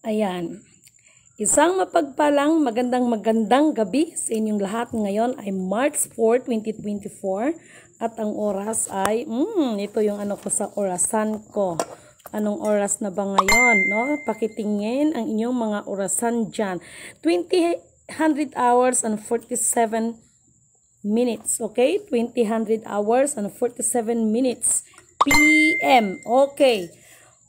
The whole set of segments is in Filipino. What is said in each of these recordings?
Ayan. Isang mapagpalang magandang gabi sa inyong lahat. Ngayon ay March 4, 2024 at ang oras ay ito yung ko sa orasan ko. Anong oras na ba ngayon, no? Pakitingin ang inyong mga orasan diyan. 2000 hours and 47 minutes, okay? 2000 hours and 47 minutes PM. Okay.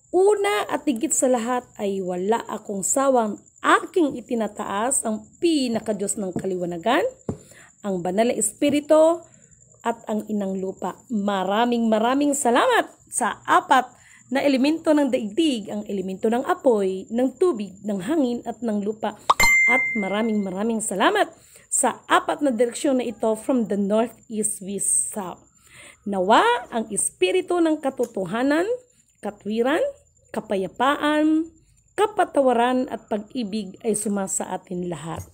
Una at higit sa lahat ay wala akong sawang aking itinataas ang pinakadiyos ng kaliwanagan, ang banal na espiritu at ang inang lupa. Maraming salamat sa apat na elemento ng daigdig, ang elemento ng apoy, ng tubig, ng hangin at ng lupa. At maraming salamat sa apat na direksyon na ito from the north, east, west, south. Nawa ang espiritu ng katotohanan, katwiran, kapayapaan, kapatawaran at pag-ibig ay sumasa atin lahat.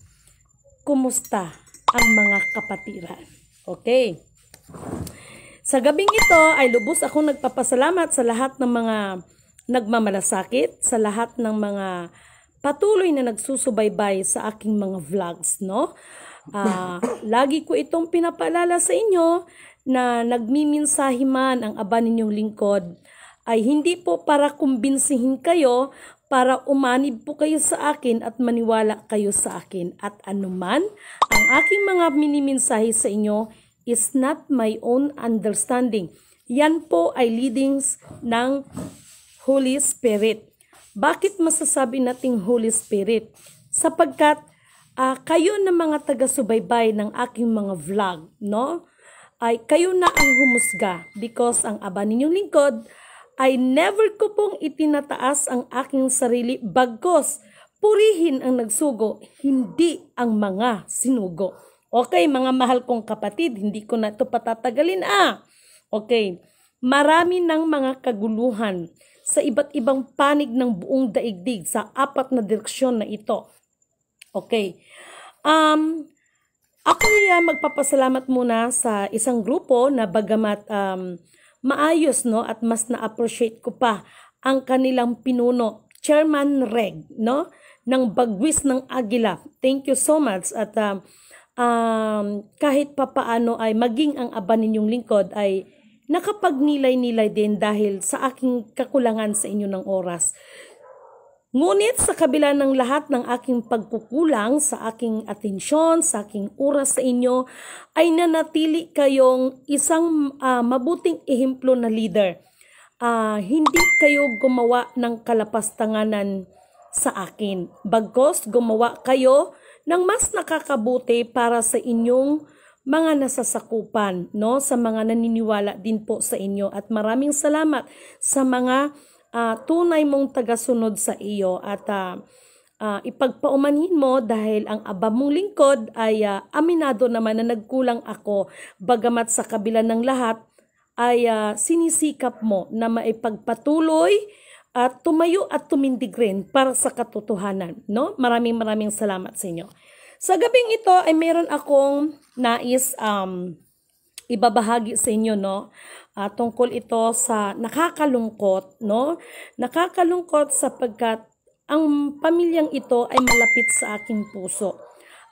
Kumusta ang mga kapatiran? Okay. Sa gabing ito ay lubos akong nagpapasalamat sa lahat ng mga nagmamalasakit, sa lahat ng mga patuloy na nagsusubaybay sa aking mga vlogs, no? Lagi ko itong pinapaalala sa inyo na nagmiminsahi man ang aba ninyong lingkod ay hindi po para kumbinsihin kayo, para umanib po kayo sa akin at maniwala kayo sa akin. At anuman, ang aking mga miniminsahe sa inyo is not my own understanding. Yan po ay leadings ng Holy Spirit. Bakit masasabi nating Holy Spirit? Sapagkat kayo na mga taga-subaybay ng aking mga vlog, no? Ay kayo na ang humusga because ang aba ninyong lingkod ay never ko pong itinataas ang aking sarili bagkos purihin ang nagsugo, hindi ang mga sinugo. Okay, mga mahal kong kapatid, hindi ko na ito patatagalin Okay, marami ng mga kaguluhan sa iba't ibang panig ng buong daigdig sa apat na direksyon na ito. Okay, ako magpapasalamat muna sa isang grupo na bagamat maayos, no, at mas na-appreciate ko pa ang kanilang pinuno, Chairman Reg, no, ng Bagwis ng Agila. Thank you so much. At kahit papaano ay maging ang aba ninyong lingkod ay nakapagnilay-nilay din dahil sa aking kakulangan sa inyo ng oras. Ngunit sa kabila ng lahat ng aking pagkukulang sa aking atensyon, sa aking oras sa inyo, ay nanatili kayong isang mabuting ehemplo na leader. Hindi kayo gumawa ng kalapastanganan sa akin. Bagkus gumawa kayo ng mas nakakabuti para sa inyong mga nasasakupan, no? Sa mga naniniwala din po sa inyo. At maraming salamat sa mga tunay mong tagasunod sa iyo at ipagpaumanhin mo dahil ang aba mong lingkod ay aminado naman na nagkulang ako, bagamat sa kabila ng lahat ay sinisikap mo na maipagpatuloy at tumayo at tumindig rin para sa katotohanan, no? Maraming salamat sa inyo. Sa gabing ito ay meron akong nais ibabahagi sa inyo, no? Tungkol ito sa nakakalungkot, no? Nakakalungkot sapagkat ang pamilyang ito ay malapit sa aking puso.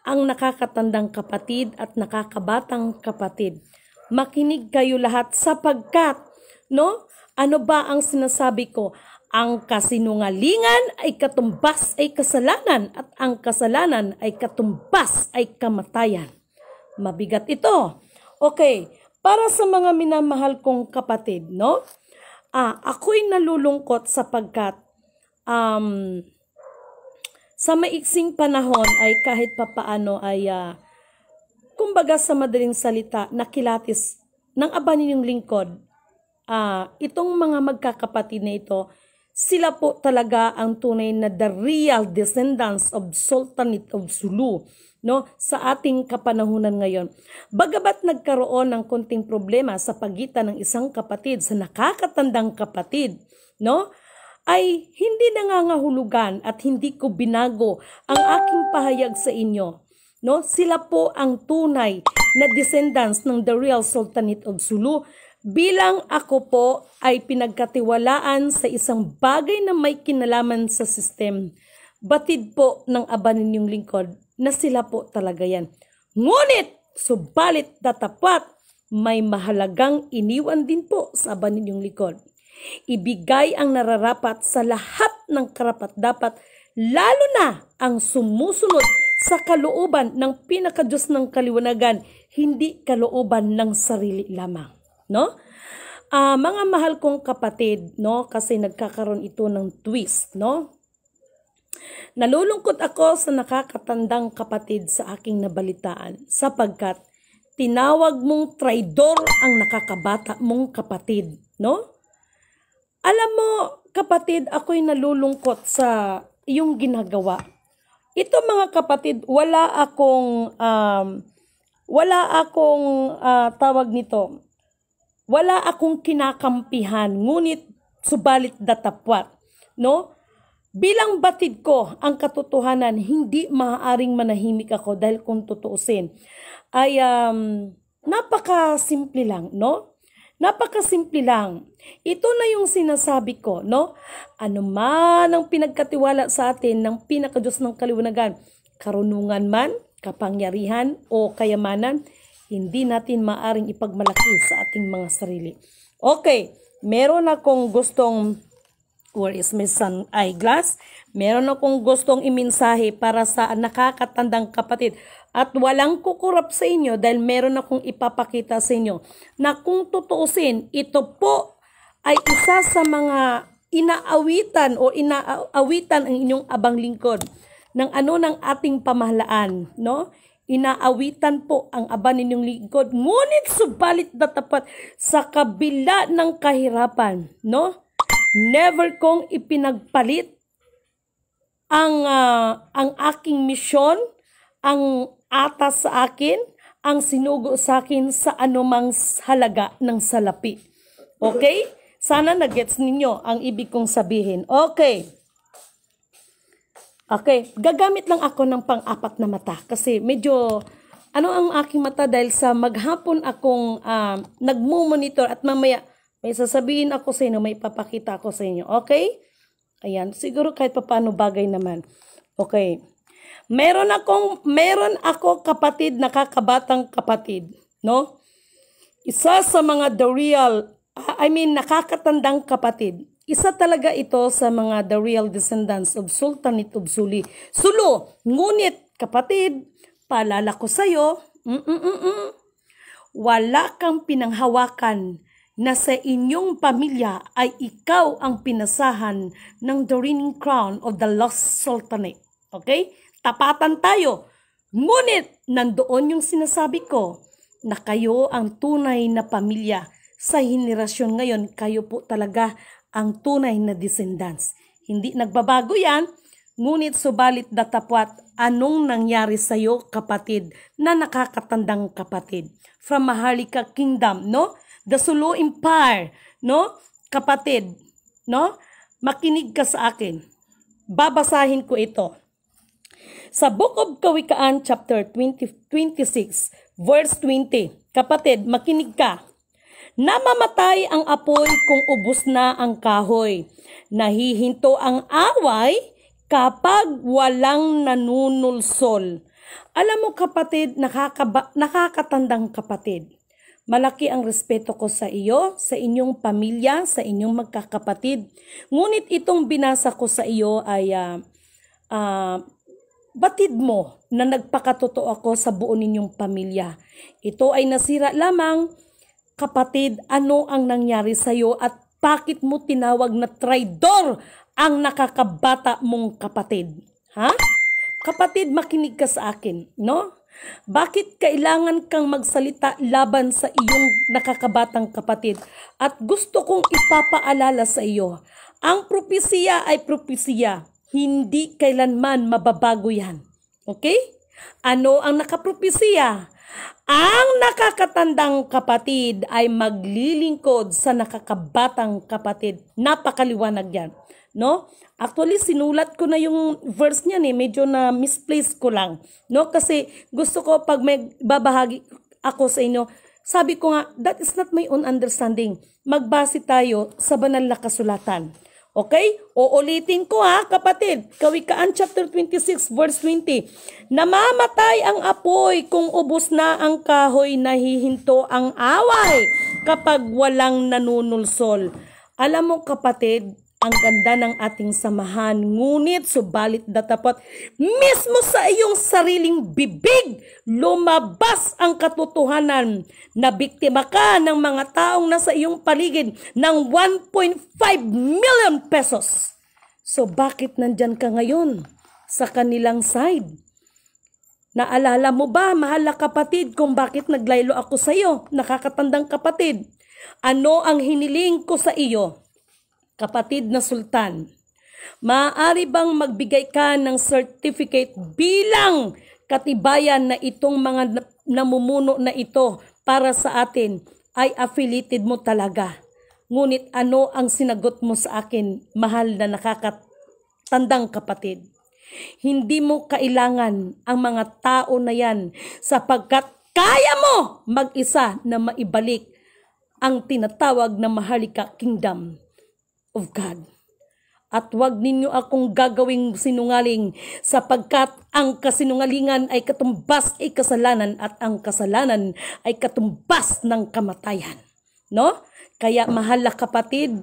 Ang nakakatandang kapatid at nakakabatang kapatid. Makinig kayo lahat sapagkat, no? Ano ba ang sinasabi ko? Ang kasinungalingan ay katumbas ay kasalanan at ang kasalanan ay katumbas ay kamatayan. Mabigat ito. Okay, para sa mga minamahal kong kapatid, no? Ako'y nalulungkot sapagkat sa maiksing panahon ay kahit papaano ay kumbaga sa madaling salita, nakilatis ng aba ninyong lingkod. Itong mga magkakapatid na ito, sila po talaga ang tunay na the real descendants of Sultanate of Sulu, no, sa ating kapanahunan ngayon. Bagamat nagkaroon ng konting problema sa pagitan ng isang kapatid sa nakakatandang kapatid, no, ay hindi nangangahulugan at hindi ko binago ang aking pahayag sa inyo, no. Sila po ang tunay na descendants ng the real Sultanate of Sulu bilang ako po ay pinagkatiwalaan sa isang bagay na may kinalaman sa sistem. Batid po ng aba ninyong lingkod na sila po talaga yan. Ngunit, subalit datapat, may mahalagang iniwan din po sa aba ninyong lingkod. Ibigay ang nararapat sa lahat ng karapat-dapat, lalo na ang sumusunod sa kalooban ng pinakadiyos ng kaliwanagan, hindi kalooban ng sarili lamang. No? Mga mahal kong kapatid, no, kasi nagkakaroon ito ng twist, no? Nalulungkot ako sa nakakatandang kapatid sa aking nabalitaan sapagkat tinawag mong traidor ang nakakabata mong kapatid, no? Alam mo, kapatid, ako'y nalulungkot sa iyong ginagawa. Ito mga kapatid, wala akong tawag nito. Wala akong kinakampihan, ngunit subalit datapwat, no? Bilang batid ko ang katotohanan, hindi maaaring manahimik ako dahil kung tutuusin ay napakasimple lang, no? Napakasimple lang. Ito na yung sinasabi ko, no? Ano man ang pinagkatiwala sa atin ng pinakadiyos ng kaliwanagan, karunungan man, kapangyarihan o kayamanan, hindi natin maaring ipagmalaki sa ating mga sarili. Okay, meron akong gustong, where is my sun eyeglass? Meron akong gustong imensahe para sa nakakatandang kapatid. At walang kukurap sa inyo dahil meron akong ipapakita sa inyo na kung tutuusin, ito po ay isa sa mga inaawitan o inaawitan ang inyong abang lingkod ng ating pamahalaan, no? Inaawitan po ang aba ninyong lingkod, ngunit subalit datapat sa kabila ng kahirapan, no? Never kong ipinagpalit ang aking misyon, ang atas sa akin, ang sinugo sa akin sa anumang halaga ng salapi. Okay? Sana nagets ninyo ang ibig kong sabihin. Okay. Okay, gagamit lang ako ng pang-apat na mata kasi medyo ang aking mata dahil sa maghapon akong nagmo-monitor at mamaya may sasabihin ako sa inyo, may papakita ako sa inyo. Okay? Ayan, siguro kahit paano bagay naman. Okay. Meron ako kapatid, nakakabatang kapatid, no? Isa sa mga nakakatandang kapatid. Isa talaga ito sa mga the real descendants of Sultanate of Sulu. Ngunit kapatid, paalala ko sa'yo, wala kang pinanghawakan na sa inyong pamilya ay ikaw ang pinasahan ng the reigning crown of the lost sultanate. Okay? Tapatan tayo. Ngunit, nandoon yung sinasabi ko na kayo ang tunay na pamilya. Sa henerasyon ngayon, kayo po talaga ang tunay na descendants. Hindi nagbabago yan, ngunit subalit datapwat anong nangyari sa iyo, kapatid, na nakakatandang kapatid. From Maharlika Kingdom, no? The Sulu Empire, no? Kapatid, no? Makinig ka sa akin. Babasahin ko ito. Sa Book of Kawikaan, chapter 26, verse 20. Kapatid, makinig ka. Namamatay ang apoy kung ubos na ang kahoy. Nahihinto ang away kapag walang nanunulsol. Alam mo kapatid, nakakatandang kapatid. Malaki ang respeto ko sa iyo, sa inyong pamilya, sa inyong magkakapatid. Ngunit itong binasa ko sa iyo ay batid mo na nagpakatotoo ako sa buo ninyong pamilya. Ito ay nasira lamang, kapatid, ano ang nangyari sa iyo at bakit mo tinawag na traidor ang nakakabata mong kapatid? Ha? Kapatid, makinig ka sa akin, no? Bakit kailangan kang magsalita laban sa iyong nakakabatang kapatid? At gusto kong ipapaalala sa iyo, ang propesiya ay propesiya. Hindi kailanman mababago yan. Okay? Ano ang nakapropesiya? Ang nakakatandang kapatid ay maglilingkod sa nakakabatang kapatid. Napakaliwanag yan. No? Actually, sinulat ko na yung verse niyan medyo na misplaced ko lang. No? Kasi gusto ko pag may babahagi ako sa inyo, Sabi ko nga, that is not my own understanding. Magbase tayo sa banal na kasulatan. Okay? Uulitin ko ha, kapatid. Kawikaan chapter 26 verse 20. Namamatay ang apoy kung ubos na ang kahoy, nahihinto ang away kapag walang nanunulsol. Alam mo kapatid, ang ganda ng ating samahan, ngunit subalit datapot mismo sa iyong sariling bibig lumabas ang katotohanan na biktima ka ng mga taong nasa iyong paligid ng 1.5 million pesos. So bakit nandyan ka ngayon sa kanilang side? Naalala mo ba, mahal na kapatid, kung bakit naglaylo ako sa iyo, nakakatandang kapatid? Ano ang hiniling ko sa iyo? Kapatid na sultan, maaari bang magbigay ka ng certificate bilang katibayan na itong mga namumuno na ito para sa atin ay affiliated mo talaga? Ngunit ano ang sinagot mo sa akin, mahal na nakakatandang kapatid? Hindi mo kailangan ang mga tao na yan sapagkat kaya mo mag-isa na maibalik ang tinatawag na Maharlika Kingdom of God. At huwag ninyo akong gagawing sinungaling sapagkat ang kasinungalingan ay katumbas ay kasalanan at ang kasalanan ay katumbas ng kamatayan. No? Kaya mahal na kapatid,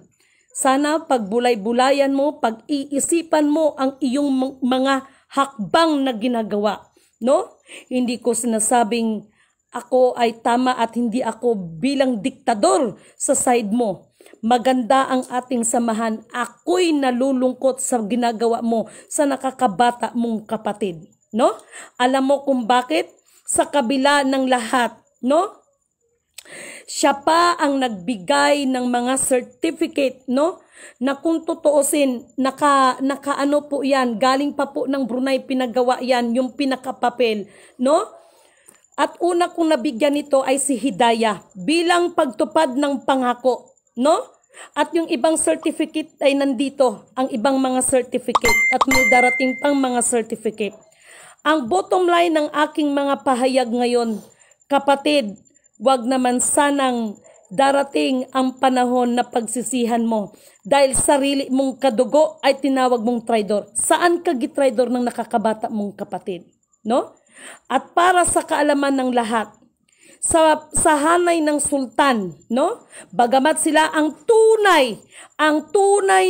sana pagbulay-bulayan mo, pag-iisipan mo ang iyong mga hakbang na ginagawa. No? Hindi ko sinasabing ako ay tama at hindi ako bilang diktador sa side mo. Maganda ang ating samahan. Ako'y nalulungkot sa ginagawa mo sa nakakabata mong kapatid. No? Alam mo kung bakit? Sa kabila ng lahat, no? Siya pa ang nagbigay ng mga certificate, no? Na kung tutuusin, naka-ano po yan, galing pa po ng Brunei, pinagawa yan, yung pinakapapel, no? At una kong nabigyan nito ay si Hidayah bilang pagtupad ng pangako. No? At yung ibang certificate ay nandito, ang ibang mga certificate at may darating pang mga certificate. Ang bottom line ng aking mga pahayag ngayon, kapatid, wag naman sanang darating ang panahon na pagsisihan mo dahil sarili mong kadugo ay tinawag mong traidor. Saan ka gitraidor ng nakakabata mong kapatid? No? At para sa kaalaman ng lahat, sa hanay ng sultan, no? Bagamat sila ang tunay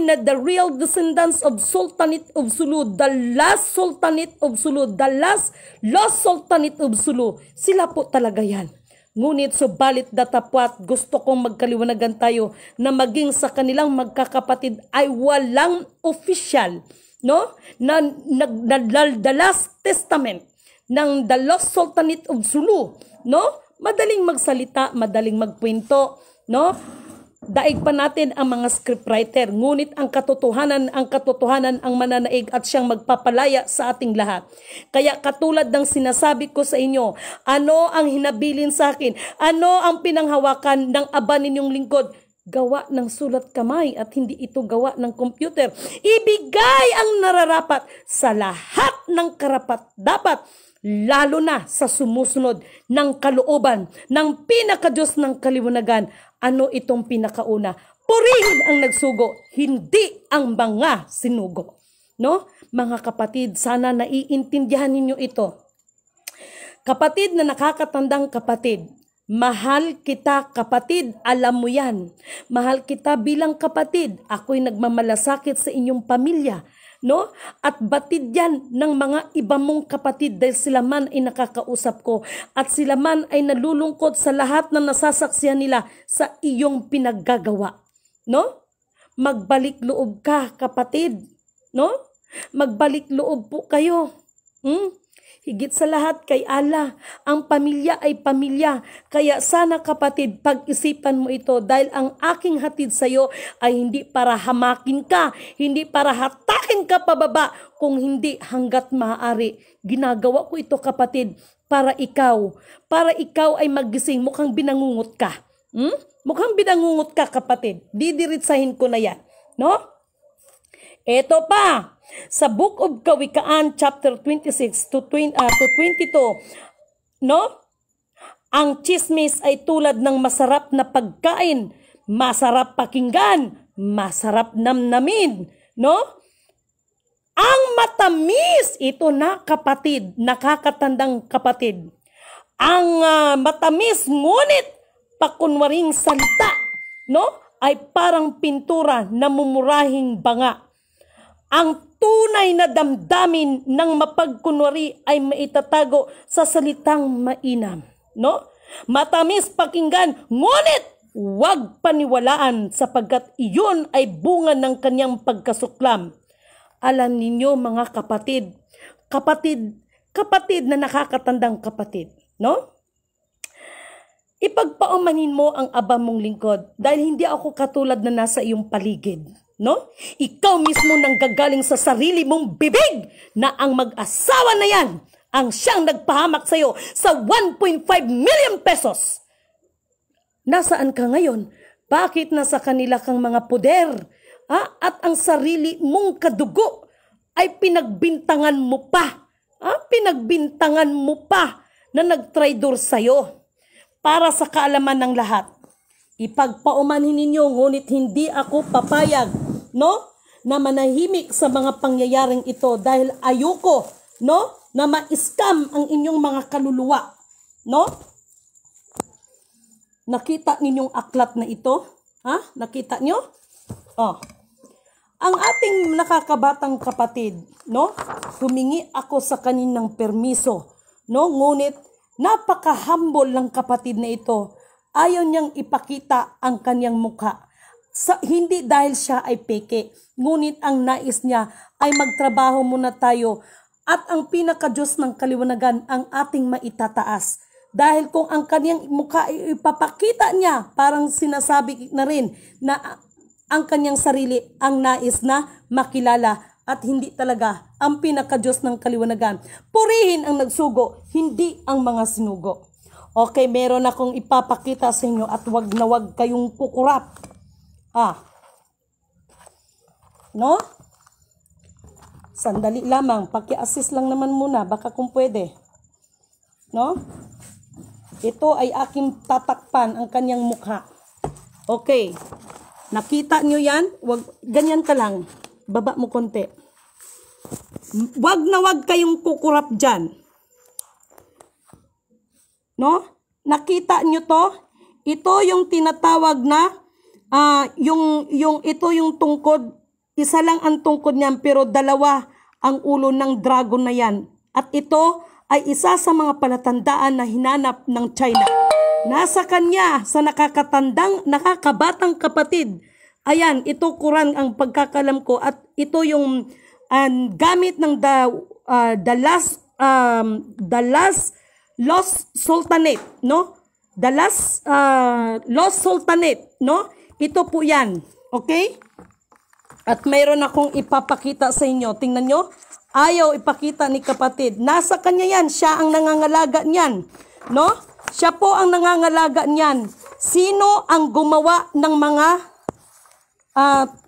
na the real descendants of Sultanate of Sulu, the last Sultanate of Sulu, the last lost Sultanate of Sulu, sila po talaga yan. Ngunit subalit datapwat, gusto kong magkaliwanagan tayo na maging sa kanilang magkakapatid ay walang official, no? Na the last testament ng the lost Sultanate of Sulu, no? Madaling magsalita, madaling magkwento, no? Daig pa natin ang mga scriptwriter, ngunit ang katotohanan ang mananaig at siyang magpapalaya sa ating lahat. Kaya katulad ng sinasabi ko sa inyo, ano ang hinabilin sa akin? Ano ang pinanghawakan ng aba ninyong lingkod? Gawa ng sulat kamay at hindi ito gawa ng computer. Ibigay ang nararapat sa lahat ng karapat-dapat, lalo na sa sumusunod ng kalooban ng pinakadiyos ng kaliwanagan. Ano itong pinakauna? Purihin ang nagsugo, hindi ang mga sinugo. No? Mga kapatid, sana naiintindihan ninyo ito. Kapatid na nakakatandang kapatid, mahal kita kapatid, alam mo yan. Mahal kita bilang kapatid, ako'y nagmamalasakit sa inyong pamilya. No? At batid yan ng mga iba mong kapatid dahil sila man ay nakakausap ko at sila man ay nalulungkot sa lahat na nasasaksihan nila sa iyong pinaggagawa. No? Magbalik loob ka, kapatid. No? Magbalik loob po kayo. Higit sa lahat kay Allah, ang pamilya ay pamilya. Kaya sana kapatid, pag-isipan mo ito dahil ang aking hatid sa iyo ay hindi para hamakin ka, hindi para hatakin ka pababa, kung hindi hanggat maaari. Ginagawa ko ito kapatid para ikaw ay magising. Mukhang binangungot ka. Mukhang binangungot ka kapatid. Didiritsahin ko na yan. No? Ito pa. Sa Book of Kawikaan chapter 26 to 22, no? Ang chismis ay tulad ng masarap na pagkain, masarap pakinggan, masarap namnamin, no? Ang matamis, ito na kapatid, nakakatandang kapatid. Ang matamis ngunit pakunwaring salita, no? Ay parang pintura na mumurahing banga. Ang tunay na damdamin ng mapagkunwari ay maitatago sa salitang mainam, no? Matamis pakinggan, ngunit huwag paniwalaan sapagkat iyon ay bunga ng kanyang pagkasuklam. Alam ninyo mga kapatid, kapatid na nakakatandang kapatid, no? Ipagpaumanin mo ang aba mong lingkod dahil hindi ako katulad na nasa iyong paligid. No? Ikaw mismo nang gagaling sa sarili mong bibig na ang mag-asawa na yan ang siyang nagpahamak sa iyo sa 1.5 million pesos. Nasaan ka ngayon? Bakit nasa kanila kang mga puder? At ang sarili mong kadugo ay pinagbintangan mo pa. Pinagbintangan mo pa na nagtraidor sa iyo. Para sa kaalaman ng lahat, ipagpaumanhin ninyo ngunit hindi ako papayag, no, na manahimik sa mga pangyayaring ito dahil ayoko, no, na ma-scam ang inyong mga kaluluwa, no? Nakita ninyong aklat na ito? Nakita nyo? Ang ating nakakabatang kapatid, no, humingi ako sa kaninang permiso, no, ngunit napaka-humble ng kapatid na ito. Ayaw niyang ipakita ang kanyang mukha. Hindi dahil siya ay peke, ngunit ang nais niya ay magtrabaho muna tayo at ang pinaka-Diyos ng kaliwanagan ang ating maitataas. Dahil kung ang kanyang mukha ay ipapakita niya, parang sinasabi na rin na ang kanyang sarili ang nais na makilala at hindi talaga ang pinaka-Diyos ng kaliwanagan. Purihin ang nagsugo, hindi ang mga sinugo. Okay, meron akong ipapakita sa inyo at wag na wag kayong kukurap. No? Sandali lamang, paki-assist lang naman muna, baka kung pwede. No? Ito ay aking tatakpan ang kanyang mukha. Okay. Nakita nyo yan? Wag, ganyan ka lang. Baba mo konti. Wag na wag kayong kukurap dyan. No? Nakita nyo to? Ito yung tinatawag na ito yung tungkod. Isa lang ang tungkod niyan pero dalawa ang ulo ng dragon na yan. At ito ay isa sa mga palatandaan na hinanap ng China. Nasa kanya sa nakakabatang kapatid. Ayan, ito Quran ang pagkakalam ko at ito yung gamit ng the last lost sultanate, no? The last lost sultanate, no? Ito po 'yan. Okay? At mayroon akong ipapakita sa inyo. Tingnan nyo. Ayaw ipakita ni kapatid. Nasa kanya yan. Siya ang nangangalaga niyan. No? Siya po ang nangangalaga niyan. Sino ang gumawa ng mga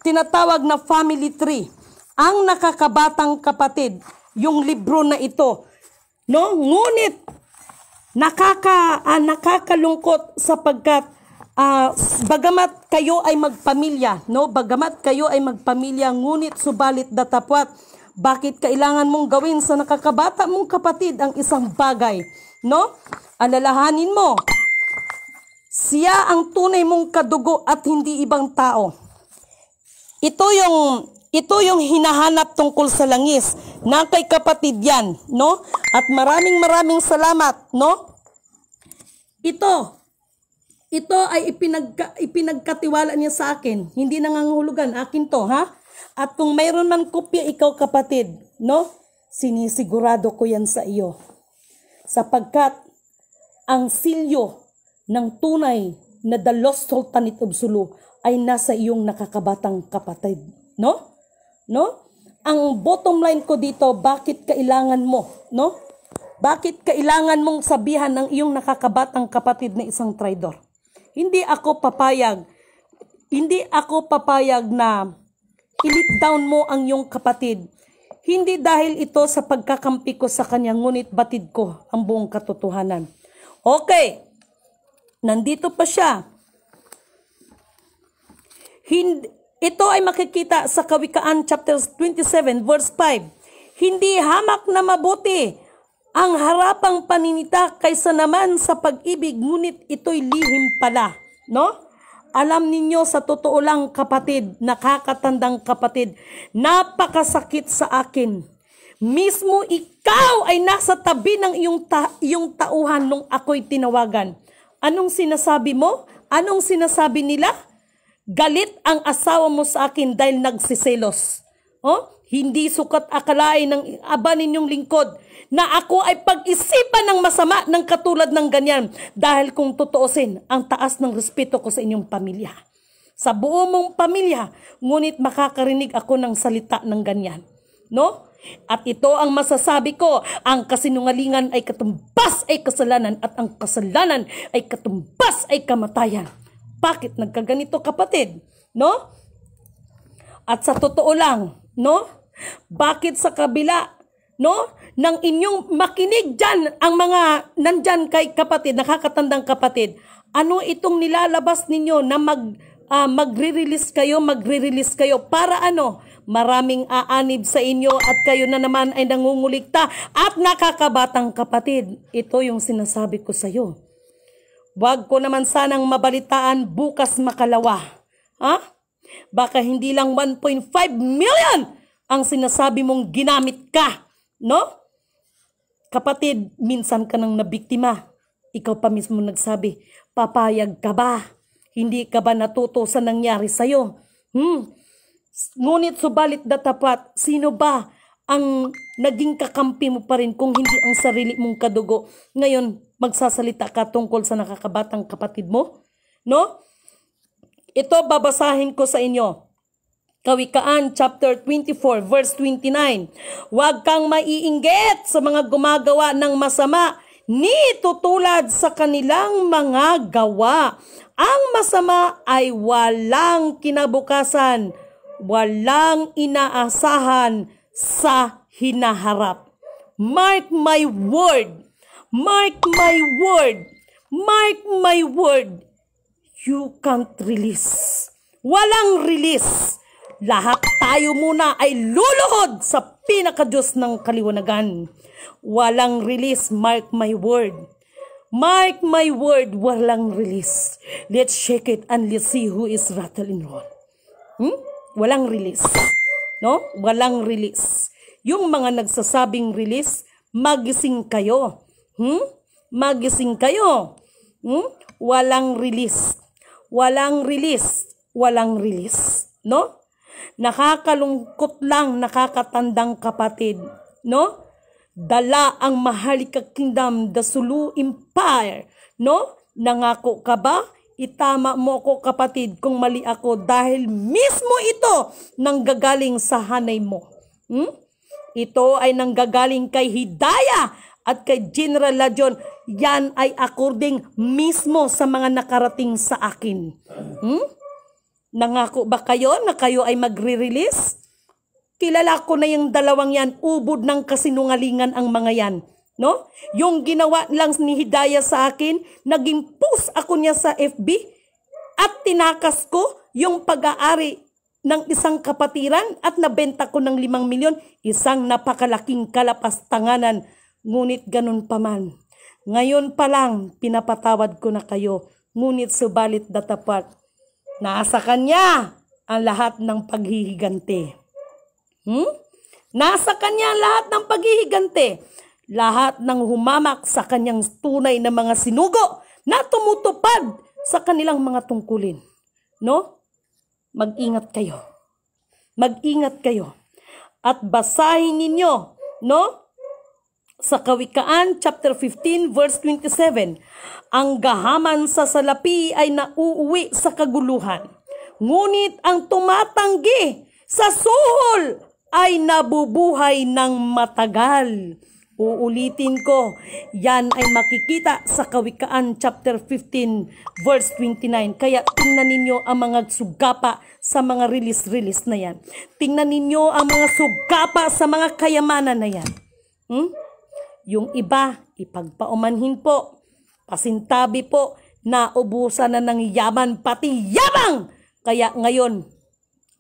tinatawag na family tree? Ang nakakabatang kapatid. Yung libro na ito. No? Ngunit nakakalungkot sapagkat bagamat kayo ay magpamilya, no? Bagamat kayo ay magpamilya, ngunit subalit datapwat, bakit kailangan mong gawin sa nakakabata mong kapatid ang isang bagay, no? Alalahanin mo, siya ang tunay mong kadugo at hindi ibang tao. Ito yung hinahanap tungkol sa langis na kay kapatid yan, no? At maraming salamat, no? Ito ay ipinagkatiwala niya sa akin. Hindi nangangahulugan. Akin to, ha? At kung mayroon man kopya ikaw kapatid, no? Sinisigurado ko yan sa iyo. Sapagkat ang silyo ng tunay na the lost sultanate of Sulu ay nasa iyong nakakabatang kapatid. No? No? Ang bottom line ko dito, bakit kailangan mo, no? Bakit kailangan mong sabihan ng iyong nakakabatang kapatid na isang traidor? Hindi ako papayag na i-let down mo ang iyong kapatid. Hindi dahil ito sa pagkakampi ko sa kanya, ngunit batid ko ang buong katotohanan. Okay, Nandito pa siya. Ito ay makikita sa Kawikaan chapter 27 verse 5. Hindi hamak na mabuti ang harapang paninita kaysa naman sa pag-ibig, ngunit ito'y lihim pala, no? Alam ninyo, sa totoo lang kapatid, nakakatandang kapatid, napakasakit sa akin. Mismo ikaw ay nasa tabi ng iyong tauhan nung ako'y tinawagan. Anong sinasabi mo? Anong sinasabi nila? Galit ang asawa mo sa akin dahil nagsiselos. Oh? Hindi sukat akalain ng aba ninyong lingkod na ako ay pag-isipan ng masama ng katulad ng ganyan. Dahil kung tutuusin, ang taas ng respeto ko sa inyong pamilya. Sa buo mong pamilya, ngunit makakarinig ako ng salita ng ganyan. No? At ito ang masasabi ko, ang kasinungalingan ay katumbas ay kasalanan at ang kasalanan ay katumbas ay kamatayan. Bakit nagkaganito kapatid? No? At sa totoo lang, no? Bakit sa kabila, no? Nang inyong makinig dyan, ang mga nandyan kay kapatid, nakakatandang kapatid, ano itong nilalabas ninyo na magre-release kayo para ano? Maraming aanib sa inyo at kayo na naman ay nangungulikta at nakakabatang kapatid. Ito yung sinasabi ko sa iyo. Wag ko naman sanang mabalitaan bukas makalawa. Ha? Baka hindi lang 1.5 million ang sinasabi mong ginamit ka. No? Kapatid, minsan ka nang nabiktima. Ikaw pa mismo nagsabi, papayag ka ba? Hindi ka ba natuto sa nangyari sa'yo? Ngunit subalit na tapat, sino ba ang naging kakampi mo pa rin kung hindi ang sarili mong kadugo? Ngayon, magsasalita ka tungkol sa nakakabatang kapatid mo? No? Ito babasahin ko sa inyo. Kawikaan chapter 24 verse 29. Huwag kang maiinggit sa mga gumagawa ng masama, ni tutulad sa kanilang mga gawa. Ang masama ay walang kinabukasan, walang inaasahan sa hinaharap. Mark my word. Mark my word. Mark my word. You can't release. Walang release. Lahat tayo muna ay luluhod sa pinakadiyos ng kaliwanagan. Walang release, mark my word. Mark my word, walang release. Let's shake it and let's see who is rattle and roll. Walang release. No? Walang release. Yung mga nagsasabing release, magising kayo. Magising kayo. Walang release. Walang release. Walang release. No? Nakakalungkot lang, nakakatandang kapatid, no? Dala ang Maharlika Kingdom, the Sulu Empire, no? Nangako ka ba? Itama mo ko kapatid kung mali ako dahil mismo ito nanggagaling sa hanay mo. Ito ay nanggagaling kay Hidayah at kay General Lajon. Yan ay according mismo sa mga nakarating sa akin. Nangako ba kayo na kayo ay magre-release? Kilala ko na yung dalawang yan, ubod ng kasinungalingan ang mga yan. No? Yung ginawa lang ni Hidayah sa akin, naging post ako niya sa FB at tinakas ko yung pag-aari ng isang kapatiran at nabenta ko ng 5 milyon, isang napakalaking kalapastanganan. Ngunit ganun pa man. Ngayon pa lang, pinapatawad ko na kayo. Ngunit subalit datapat. Nasa kanya ang lahat ng paghihigante. Nasa kanya ang lahat ng paghihigante. Lahat ng humamak sa kanyang tunay na mga sinugo na tumutupad sa kanilang mga tungkulin. No? Mag-ingat kayo. Mag-ingat kayo. At basahin ninyo, no? Sa Kawikaan chapter 15 verse 27, ang gahaman sa salapi ay nauuwi sa kaguluhan, ngunit ang tumatanggi sa suhol ay nabubuhay ng matagal. Uulitin ko, yan ay makikita sa Kawikaan chapter 15 verse 29. Kaya tingnan ninyo ang mga sugapa sa mga release na yan. Tingnan ninyo ang mga sugapa sa mga kayamanan na yan. Yung iba, ipagpaumanhin po, pasintabi po, naubusan na ng yaman, pati yabang. Kaya ngayon,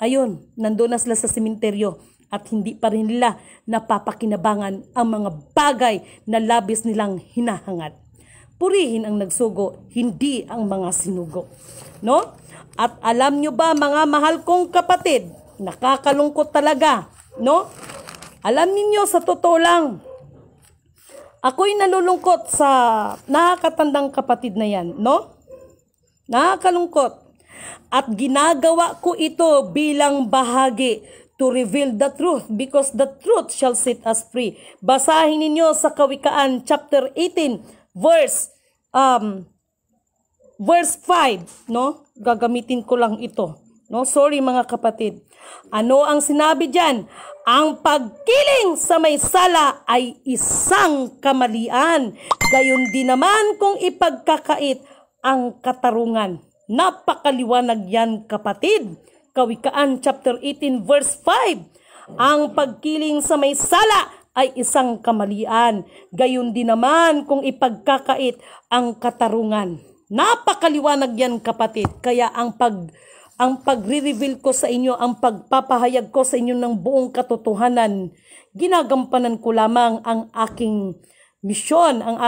ayun, nandun na sila sa sementeryo at hindi pa rin nila napapakinabangan ang mga bagay na labis nilang hinahangad. Purihin ang nagsugo, hindi ang mga sinugo. No? At alam nyo ba, mga mahal kong kapatid, nakakalungkot talaga, no? Alam niyo sa totoo lang, ako'y nalulungkot sa nakakatandang kapatid na yan, no? Nakakalungkot. At ginagawa ko ito bilang bahagi to reveal the truth because the truth shall set us free. Basahin ninyo sa Kawikaan chapter 18 verse 5, no? Gagamitin ko lang ito, no? Sorry mga kapatid. Ano ang sinabi diyan? Ang pagkiling sa may sala ay isang kamalian. Gayon din naman kung ipagkakait ang katarungan. Napakaliwanag yan, kapatid. Kawikaan chapter 18 verse 5. Ang pagkiling sa may sala ay isang kamalian. Gayon din naman kung ipagkakait ang katarungan. Napakaliwanag yan, kapatid. Kaya ang pagre-reveal ko sa inyo, ang pagpapahayag ko sa inyo ng buong katotohanan, ginagampanan ko lamang ang aking misyon, ang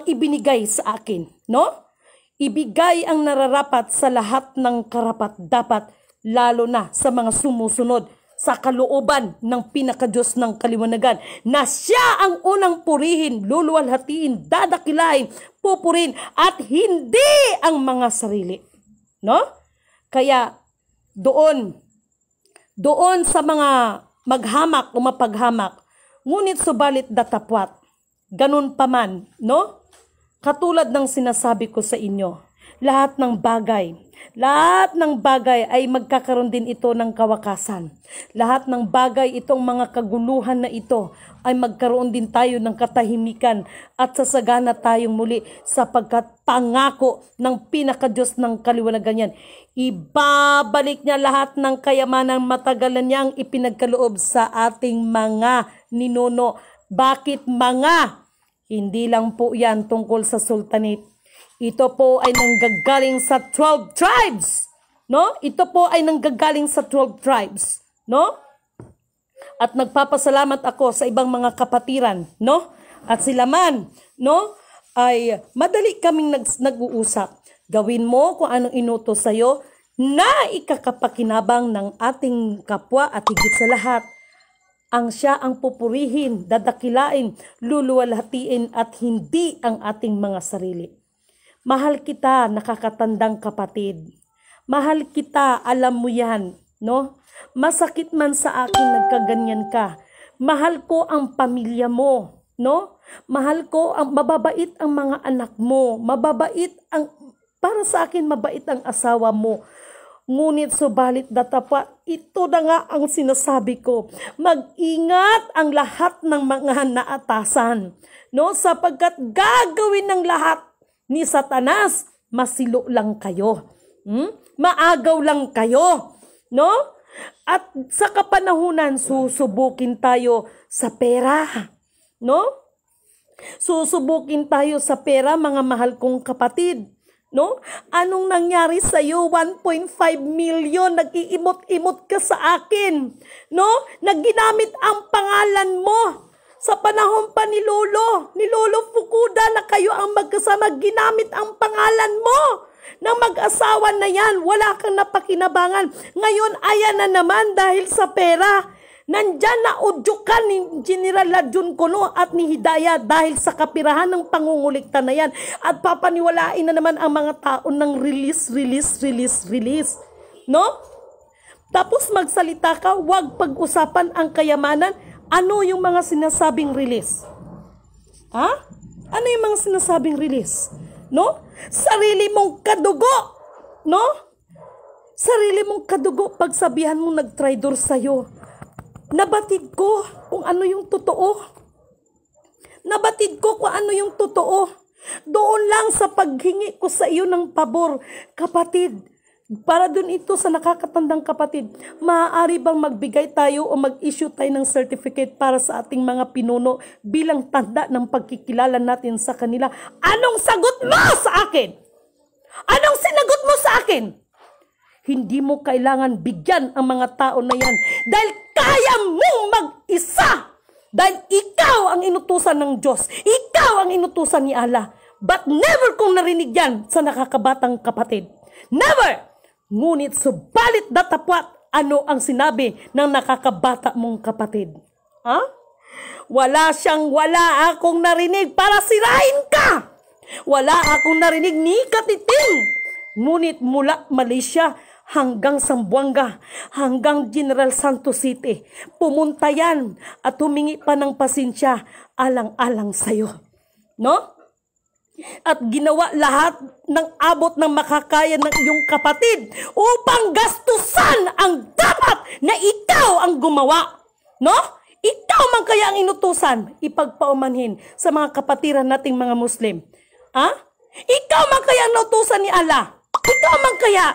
ibinigay sa akin, no? Ibigay ang nararapat sa lahat ng karapat-dapat, lalo na sa mga sumusunod sa kalooban ng pinakadiyos ng kaliwanagan, na siya ang unang purihin, luluwalhatiin, dadakilain, pupurin, at hindi ang mga sarili. No? Kaya doon sa mga maghamak o mapaghamak, ngunit subalit datapwat, ganun pa man, no? Katulad ng sinasabi ko sa inyo, lahat ng bagay ay magkakaroon din ito ng kawakasan. Lahat ng bagay, itong mga kaguluhan na ito, ay magkaroon din tayo ng katahimikan at sasagana tayong muli sapagkat pangako ng pinakadiyos ng kaliwanagan yan. Ibabalik niya lahat ng kayamanang matagalan niyang ipinagkaloob sa ating mga ninuno. Bakit mga? Hindi lang po yan tungkol sa sultanate. Ito po ay nanggagaling sa 12 tribes. No? Ito po ay nanggagaling sa 12 tribes. No? At nagpapasalamat ako sa ibang mga kapatiran. No? At sila man, no? Ay madali kaming nag-uusap. Gawin mo kung anong inutos sa'yo na ikakapakinabang ng ating kapwa at higit sa lahat. Siya ang pupurihin, dadakilain, luluwalhatiin at hindi ang ating mga sarili. Mahal kita, nakakatandang kapatid. Mahal kita, alam mo yan, no? Masakit man sa akin nagkaganyan ka. Mahal ko ang pamilya mo, no? Mahal ko ang mababait ang mga anak mo. Para sa akin mabait ang asawa mo. Ngunit subalit datapwat, ito na nga ang sinasabi ko. Mag-ingat ang lahat ng mga naatasan, no? Sapagkat gagawin ng lahat ni Satanas, masilo lang kayo. Maagaw lang kayo, no? At sa kapanahunan, susubukin tayo sa pera, no? Susubukin tayo sa pera, mga mahal kong kapatid. No? Anong nangyari sa iyo? 1.5 million, nag-iimot-imot ka sa akin. No? Nagginamit ang pangalan mo. Sa panahon pa ni Lolo Fukuda na kayo ang magkasama, ginamit ang pangalan mo. Ng mag-asawa na yan, wala kang napakinabangan. Ngayon, ayan na naman dahil sa pera. Nandyan na udyukan ni General Ladjun Kuno at ni Hidayah dahil sa kapirahan ng pangungulikta na yan. At papaniwalain na naman ang mga tao ng release. No? Tapos magsalita ka, huwag pag-usapan ang kayamanan. Ano yung mga sinasabing release? Ha? Ano yung mga sinasabing release? No? Sarili mong kadugo. No? Sarili mong kadugo, pagsabihan mong nag-traidor sa'yo. Nabatid ko kung ano yung totoo. Nabatid ko kung ano yung totoo. Doon lang sa paghingi ko sa iyo ng pabor, kapatid. Para dun ito sa nakakatandang kapatid, maaari bang magbigay tayo o mag-issue tayo ng certificate para sa ating mga pinuno bilang tanda ng pagkikilala natin sa kanila? Anong sagot mo sa akin? Anong sinagot mo sa akin? Hindi mo kailangan bigyan ang mga tao na yan dahil kaya mong mag-isa. Dahil ikaw ang inutusan ng Diyos. Ikaw ang inutusan ni Allah. But never kong narinig yan sa nakakabatang kapatid. Never! Ngunit subalit datapwat, ano ang sinabi ng nakakabata mong kapatid? Ha? Wala akong narinig para sirain ka. Wala akong narinig ni Katiting. Ngunit mula Malaysia hanggang Zamboanga, hanggang General Santos City, pumunta yan at humingi pa ng pasensya alang-alang sa'yo. No? At ginawa lahat ng abot ng makakaya ng iyong kapatid upang gastusan ang dapat na ikaw ang gumawa. No? Ikaw man kaya ang inutusan, ipagpaumanhin sa mga kapatiran nating mga Muslim. Ha? Ikaw man kaya ang inutusan ni Allah. Ikaw man kaya.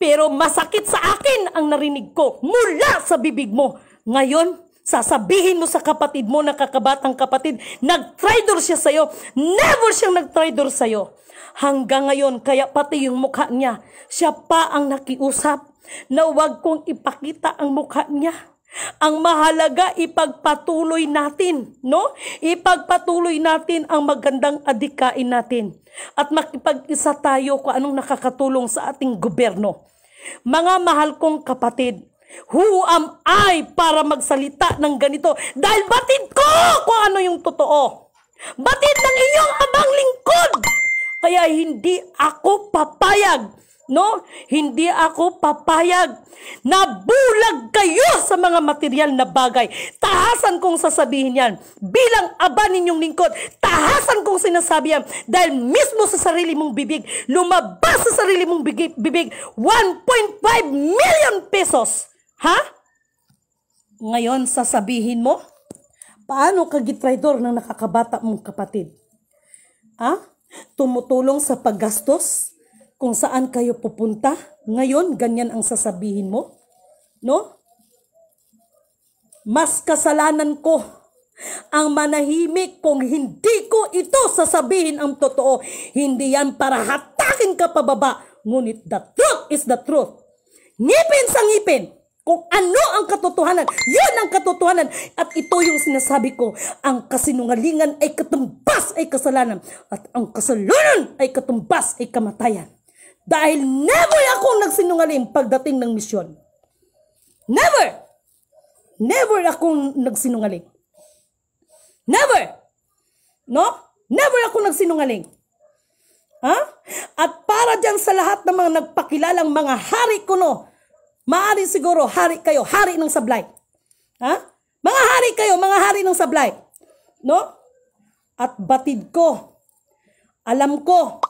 Pero masakit sa akin ang narinig ko mula sa bibig mo. Ngayon, sasabihin mo sa kapatid mo, nakakabatang kapatid, nag-traitor siya sa'yo. Never siyang nag-traitor sa'yo. Hanggang ngayon, kaya pati yung mukha niya, siya pa ang nakiusap na huwag kong ipakita ang mukha niya. Ang mahalaga, ipagpatuloy natin, no? Ipagpatuloy natin ang magandang adikain natin. At makipag-isa tayo kung anong nakakatulong sa ating gobyerno. Mga mahal kong kapatid, who am I para magsalita ng ganito? Dahil batid ko kung ano yung totoo. Batid ng inyong abang lingkod. Kaya hindi ako papayag, no? Hindi ako papayag na bulag kayo sa mga material na bagay. Tahasan kong sasabihin yan. Bilang aba ninyong lingkod, tahasan kong sinasabi yan. Dahil mismo sa sarili mong bibig, lumabas sa sarili mong bibig, 1.5 million pesos. Ha? Ngayon, sasabihin mo, paano ka gitraidor ng nakakabata mong kapatid? Ha? Tumutulong sa paggastos kung saan kayo pupunta? Ngayon, ganyan ang sasabihin mo? No? Mas kasalanan ko ang manahimik kung hindi ko ito sasabihin ang totoo. Hindi yan para hatakin ka pababa. Ngunit the truth is the truth. Ngipin sa ngipin. Kung ano ang katotohanan, yun ang katotohanan. At ito yung sinasabi ko, ang kasinungalingan ay katumbas ay kasalanan. At ang kasalanan ay katumbas ay kamatayan. Dahil never akong nagsinungaling pagdating ng misyon. Never! Never akong nagsinungaling. Never! No? Never akong nagsinungaling. Ha? At para dyan sa lahat ng mga nagpakilalang mga hari ko, no? Maaari siguro, hari kayo, hari ng sablay. Ha? Mga hari kayo, mga hari ng sablay. No? At batid ko, alam ko,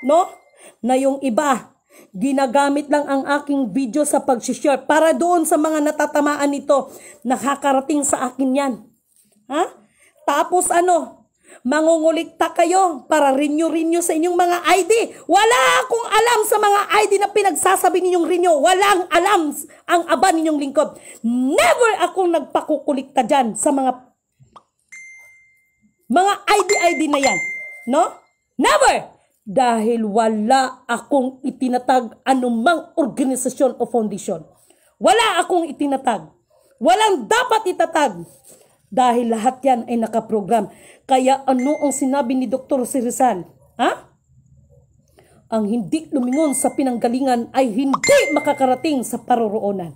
no? Na yung iba, ginagamit lang ang aking video sa pag-share para doon sa mga natatamaan nito, nakakarating sa akin yan. Ha? Tapos ano, mangungulikta kayo para renew sa inyong mga ID. Wala akong alam sa mga ID na pinagsasabi ninyong renew. Walang alam ang aba ninyong lingkod. Never akong nagpakukulikta dyan sa mga ID na yan. No? Never! Dahil wala akong itinatag anumang organisasyon o foundation. Wala akong itinatag. Walang dapat itatag. Dahil lahat yan ay nakaprogram. Kaya ano ang sinabi ni Dr. Sirizal? Ha? Ang hindi lumingon sa pinanggalingan ay hindi makakarating sa paroroonan.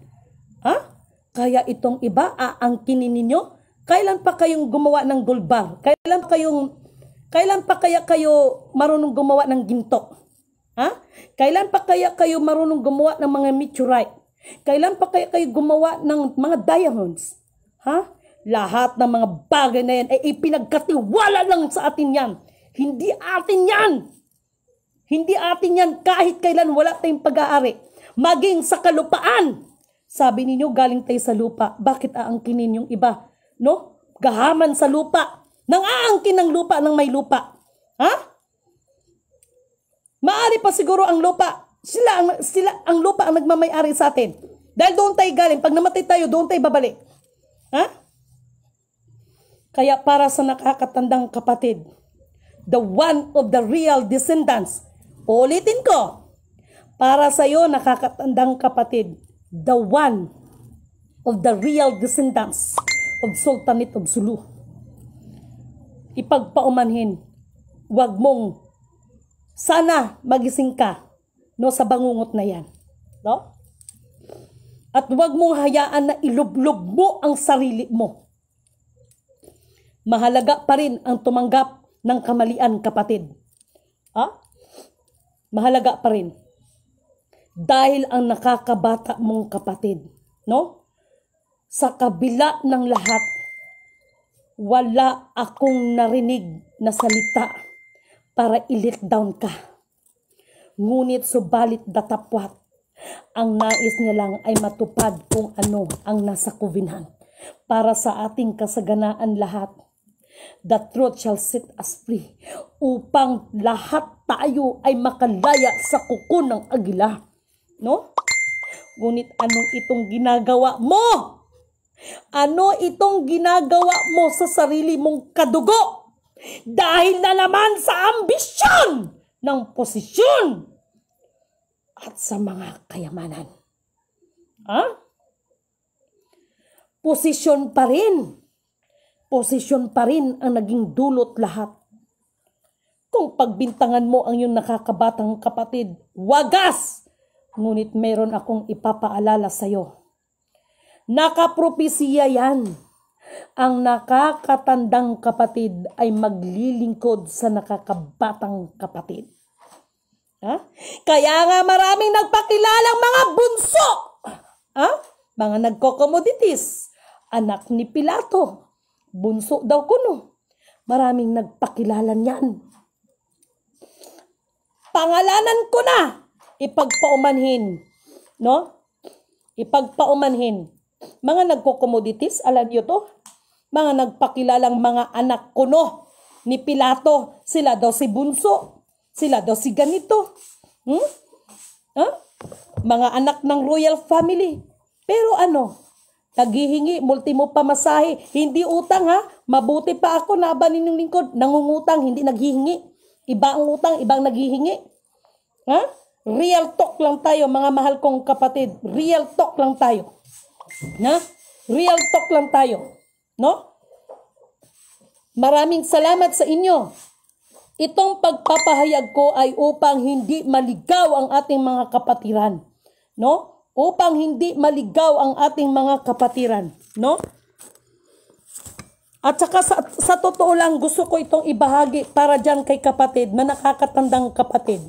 Ha? Kaya itong iba aangkinin ninyo? Kailan pa kayong gumawa ng gold bar? Kailan pa kaya kayo marunong gumawa ng ginto? Ha? Kailan pa kaya kayo marunong gumawa ng mga meteorite? Kailan pa kaya kayo gumawa ng mga diamonds? Ha? Lahat ng mga bagay na yan ay ipinagkatiwala lang sa atin yan. Hindi atin yan. Hindi atin yan kahit kailan wala tayong pag-aari. Maging sa kalupaan. Sabi ninyo galing tayo sa lupa. Bakit aangkinin yung iba? No? Gahaman sa lupa. Nang aangkin ng lupa ng may lupa. Ha? Maari pa siguro ang lupa. Sila ang lupa ang nagmamay-ari sa atin. Dahil doon tayo galing. Pag namatay tayo, doon tayo babalik. Ha? Kaya para sa nakakatandang kapatid, the one of the real descendants Ulitin ko. Para sa iyo, nakakatandang kapatid, the one of the real descendants of Sultanate of Sulu. Ipagpaumanhin, wag mong, sana magising ka, no, sa bangungot na yan. No? At wag mong hayaan na ilublob mo ang sarili mo. Mahalaga pa rin ang tumanggap ng kamalian, kapatid. Mahalaga pa rin. Dahil ang nakakabata mong kapatid, no? Sa kabila ng lahat, wala akong narinig na salita para i-let down ka. Ngunit subalit datapwat, ang nais niya lang ay matupad kung ano ang nasa kuvinhan. Para sa ating kasaganaan lahat, the truth shall set us free, upang lahat tayo ay makalaya sa kuko ng agila. No? Ngunit anong itong ginagawa mo? Ano itong ginagawa mo sa sarili mong kadugo? Dahil na naman sa ambisyon ng posisyon at sa mga kayamanan. Posisyon pa rin. Posisyon pa rin ang naging dulot lahat. Kung pagbintangan mo ang iyong nakakabatang kapatid, wagas! Ngunit meron akong ipapaalala sa iyo. Nakapropesiya yan. Ang nakakatandang kapatid ay maglilingkod sa nakakabatang kapatid. Kaya nga maraming nagpakilalang mga bunso. Mga nagko-commodities. Anak ni Pilato. Bunso daw kuno. Maraming nagpakilala niyan. Pangalanan ko na. Ipagpaumanhin. No? Ipagpaumanhin. Mga nagko-commodities, alam niyo to? Mga nagpakilalang mga anak kuno ni Pilato. Sila daw si bunso. Sila daw si ganito. Mga anak ng royal family. Pero ano? Naghihingi, multimo pamasahe. Hindi utang ha. Mabuti pa ako na ba ninyong lingkod. Nangungutang, hindi naghihingi. Iba ang utang, ibang naghihingi. Real talk lang tayo, mga mahal kong kapatid. Real talk lang tayo. Real talk lang tayo. No? Maraming salamat sa inyo. Itong pagpapahayag ko ay upang hindi maligaw ang ating mga kapatiran. No? Upang hindi maligaw ang ating mga kapatiran. No? At saka sa totoo lang, gusto ko itong ibahagi para dyan kay kapatid na nakakatandang kapatid.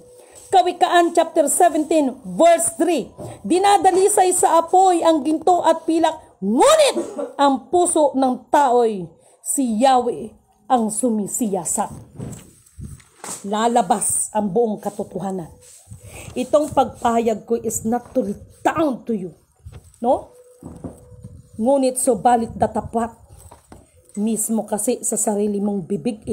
Kawikaan chapter 17 verse 3. Dinadalisay sa apoy ang ginto at pilak, ngunit ang puso ng tao'y si Yahweh ang sumisiyasat. Lalabas ang buong katotohanan. Itong pagpahayag ko is not to redound to you. No? Ngunit subalit datapat mismo kasi sa sarili mong bibig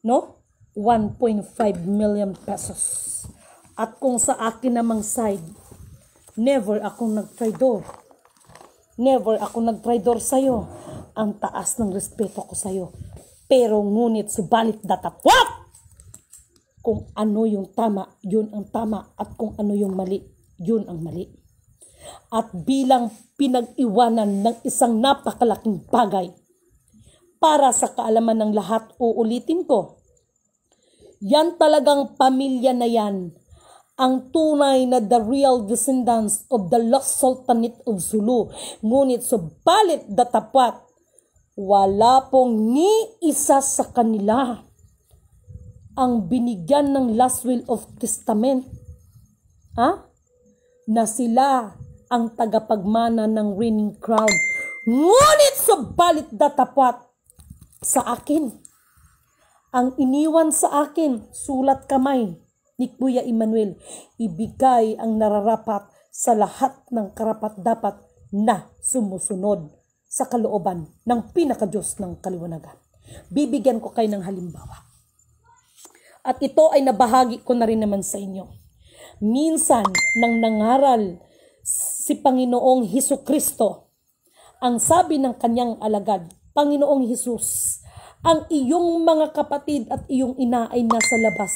No? 1.5 million pesos. At kung sa akin namang side, never akong nagtraidor. Never akong nagtraidor sa'yo. Ang taas ng respeto ko sa'yo. Pero ngunit subalit datapwat! Kung ano yung tama, yun ang tama. At kung ano yung mali, yun ang mali. At bilang pinag-iwanan ng isang napakalaking bagay, para sa kaalaman ng lahat, uulitin ko, yan talagang pamilya na yan, ang tunay na the real descendants of the lost Sultanate of Sulu. Ngunit subalit datapwat, wala pong ni isa sa kanila ang binigyan ng last will of testament. Na sila ang tagapagmana ng reigning crown. Ngunit subalit datapwat sa akin. Ang iniwan sa akin, sulat kamay ni Kuya Emmanuel, ibigay ang nararapat sa lahat ng karapat-dapat na sumusunod sa kalooban ng pinakadiyos ng kaliwanagan. Bibigyan ko kayo ng halimbawa. At ito ay nabahagi ko na rin naman sa inyo. Minsan nang nangaral si Panginoong Hesukristo, ang sabi ng kanyang alagad, Panginoong Hesus, ang iyong mga kapatid at iyong ina ay nasa labas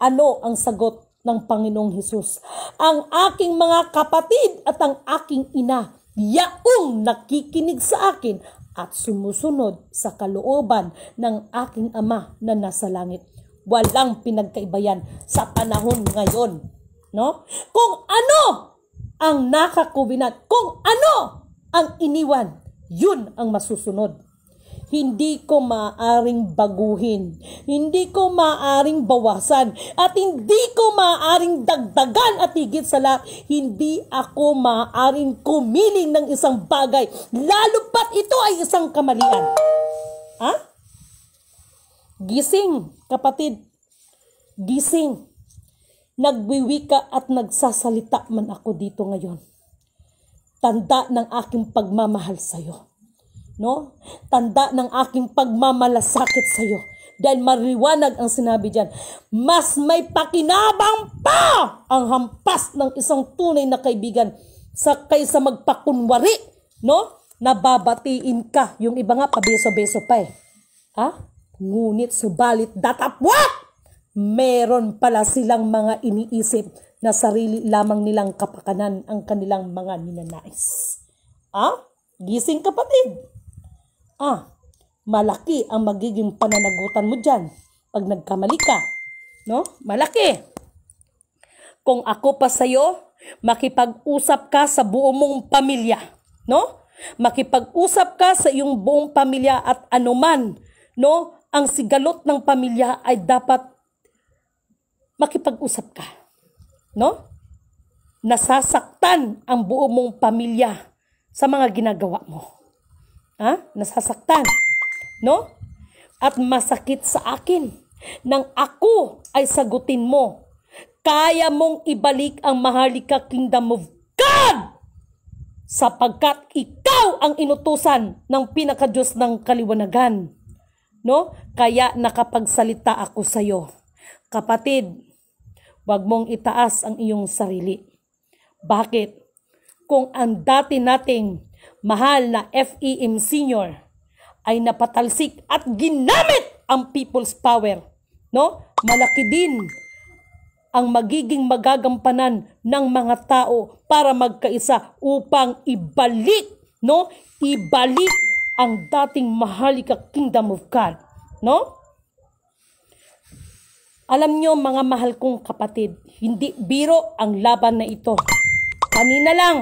Ano ang sagot ng Panginoong Hesus? Ang aking mga kapatid at ang aking ina, yaong nakikinig sa akin at sumusunod sa kalooban ng aking Ama na nasa langit. Walang pinagkaiba yan sa panahon ngayon. No? Kung ano ang nakakuwinat, kung ano ang iniwan, yun ang masusunod. Hindi ko maaring baguhin, hindi ko maaring bawasan, at hindi ko maaring dagdagan, at higit sa lahat, hindi ako maaring kumiling ng isang bagay, lalo pat ito ay isang kamalian. Ha? Gising, kapatid. Gising. Nagwiwika at nagsasalita man ako dito ngayon. Tanda ng aking pagmamahal sa'yo. No? Tanda ng aking pagmamalasakit sa iyo. Dahil mariwanag ang sinabi diyan, mas may pakinabang pa ang hampas ng isang tunay na kaibigan kaysa magpakunwari, no? Nababatiin ka. Yung iba nga pabeso-beso pa eh. Ha? Ngunit subalit datapwat, meron pala silang mga iniisip na sarili lamang nilang kapakanan ang kanilang mga ninanais. Gising kapatid. Malaki ang magiging pananagutan mo dyan pag nagkamali ka. No? Malaki. Kung ako pa sa'yo, makipag-usap ka sa buong mong pamilya. No? Makipag-usap ka sa iyong buong pamilya at anuman, no? Ang sigalot ng pamilya ay dapat makipag-usap ka. No? Nasasaktan ang buong mong pamilya sa mga ginagawa mo. Nasasaktan, no? At masakit sa akin nang ako ay sagutin mo. Kaya mong ibalik ang mahalika kingdom of God sapagkat ikaw ang inutusan ng pinakadiyos ng kaliwanagan, no? Kaya nakapagsalita ako sa iyo. Kapatid, wag mong itaas ang iyong sarili. Bakit? Kung ang dati nating mahal na FEM Senior ay napatalsik at ginamit ang people's power, no? Malaki din ang magiging magagampanan ng mga tao para magkaisa upang ibalik, no? Ibalik ang dating mahalika kingdom of God, no? Alam nyo mga mahal kong kapatid, hindi biro ang laban na ito. Kanina lang,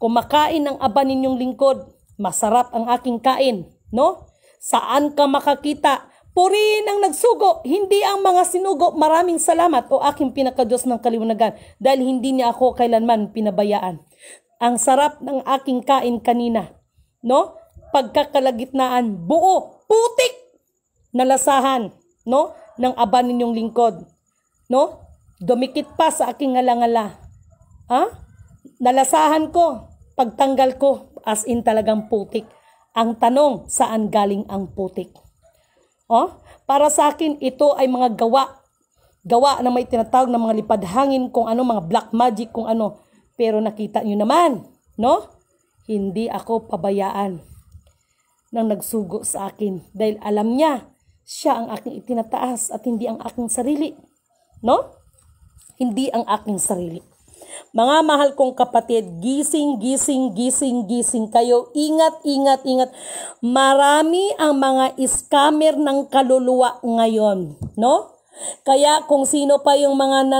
kumakain ang aba ninyong lingkod, masarap ang aking kain, no? Saan ka makakita? Purihin ang nagsugo, hindi ang mga sinugo. Maraming salamat o aking pinakadiyos ng kaliwanagan dahil hindi niya ako kailanman pinabayaan. Ang sarap ng aking kain kanina, no? Pagkakalagitnaan, buo, putik na lasahan, no? Ng aba ninyong lingkod, no? Dumikit pa sa aking ngala-ngala. Nalasahan ko. Pagtanggal ko, as in talagang putik. Ang tanong, saan galing ang putik? Para sa akin, ito ay mga gawa. Gawa na may tinatawag na mga lipadhangin, kung ano, mga black magic, kung ano. Pero nakita nyo naman, no? Hindi ako pabayaan ng nagsugo sa akin. Dahil alam niya, siya ang aking itinataas at hindi ang aking sarili. No? Hindi ang aking sarili. Mga mahal kong kapatid, gising, gising, gising, gising kayo. Ingat, ingat, ingat. Marami ang mga scammer ng kaluluwa ngayon, no? Kaya kung sino pa yung mga